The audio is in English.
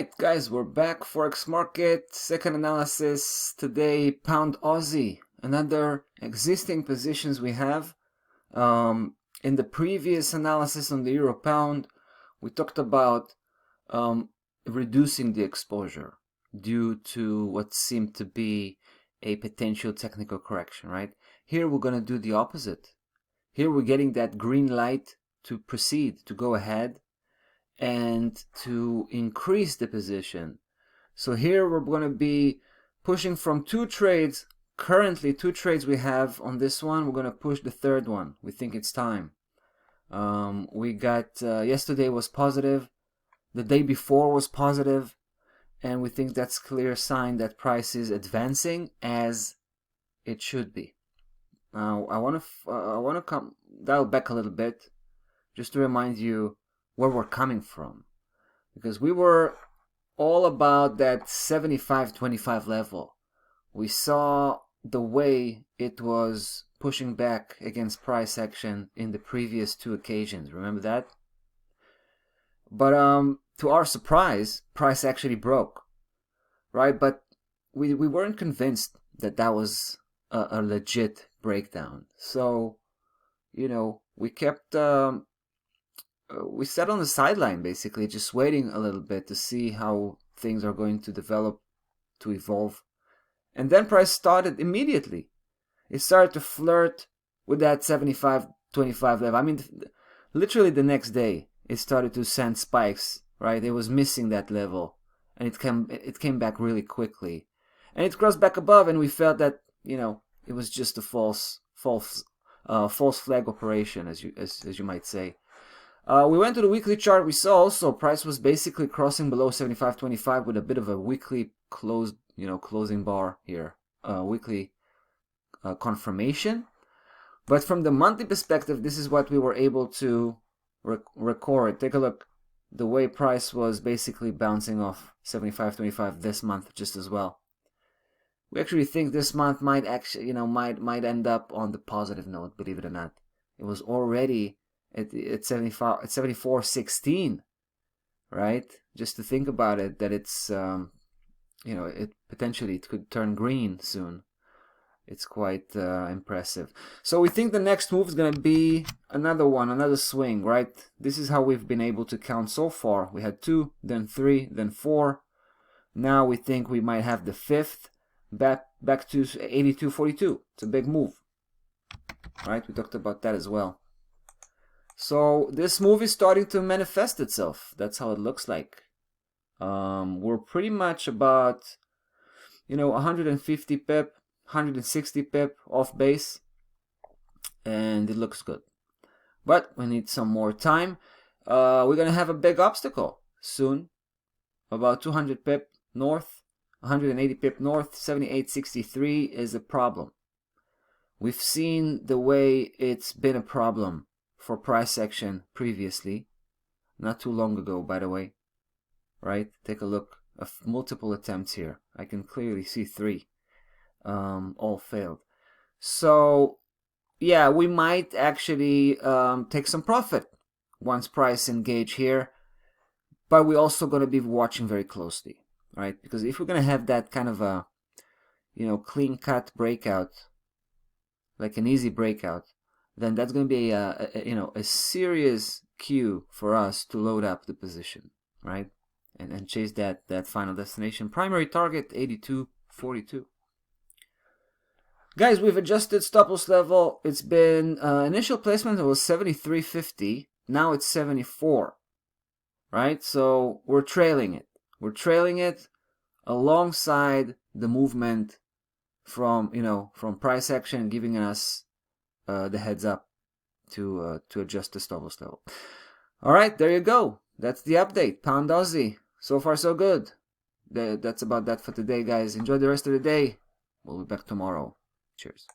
Alright guys, we're back. Forex market, second analysis today. Pound Aussie, another existing positions we have. In the previous analysis on the Euro Pound, we talked about reducing the exposure due to what seemed to be a potential technical correction, right? Here we're going to do the opposite. Here we're getting that green light to proceed, to go ahead and to increase the position. So here we're going to be pushing from two trades. Currently two trades we have on this one. We're going to push the third one. We think it's time. We got yesterday was positive, the day before was positive, and we think that's clear sign that price is advancing as it should be. Now I want to come dial back a little bit just to remind you where we're coming from, because we were all about that 75-25 level. We saw the way it was pushing back against price action in the previous two occasions. Remember that? But to our surprise, price actually broke, right? But we weren't convinced that that was a legit breakdown. So, you know, we kept we sat on the sideline basically, just waiting a little bit to see how things are going to develop, to evolve. And then price started immediately. It started to flirt with that 75-25 level. I mean, literally the next day, it started to send spikes, right? It was missing that level, and it came back really quickly. And it crossed back above, and we felt that, you know, it was just a false flag operation, as you might say. We went to the weekly chart. We saw also price was basically crossing below 75.25 with a bit of a weekly closing bar here, weekly confirmation. But from the monthly perspective, this is what we were able to record. Take a look. The way price was basically bouncing off 75.25 this month just as well. We actually think this month might actually, might end up on the positive note, believe it or not. It was already at 74.16, right? Just to think about it, that it's it potentially could turn green soon. It's quite impressive. So we think the next move is going to be another swing, right? This is how we've been able to count so far. We had 2, then 3, then 4. Now we think we might have the 5th, back to 82.42. It's a big move, right? We talked about that as well. So this move is starting to manifest itself. That's how it looks like. We're pretty much about, 150 pip, 160 pip off base, and it looks good. But we need some more time. We're gonna have a big obstacle soon, about 200 pip north, 180 pip north. 78.63 is a problem. We've seen the way it's been a problem for price action previously, not too long ago, by the way, right? Take a look of multiple attempts here. I can clearly see 3 all failed. So yeah, we might actually take some profit once price engage here, but we're also going to be watching very closely, right? Because if we're going to have that kind of a clean cut breakout, like an easy breakout, then that's going to be a serious cue for us to load up the position, right? And chase that final destination. Primary target 82.42. Guys, we've adjusted stop loss level. It's been initial placement, it was 73.50. Now it's 74, right? So we're trailing it. We're trailing it alongside the movement from price action, giving us the heads up to adjust the stop loss level. All right, there you go. That's the update. Pound Aussie. So far, so good. That's about that for today, guys. Enjoy the rest of the day. We'll be back tomorrow. Cheers.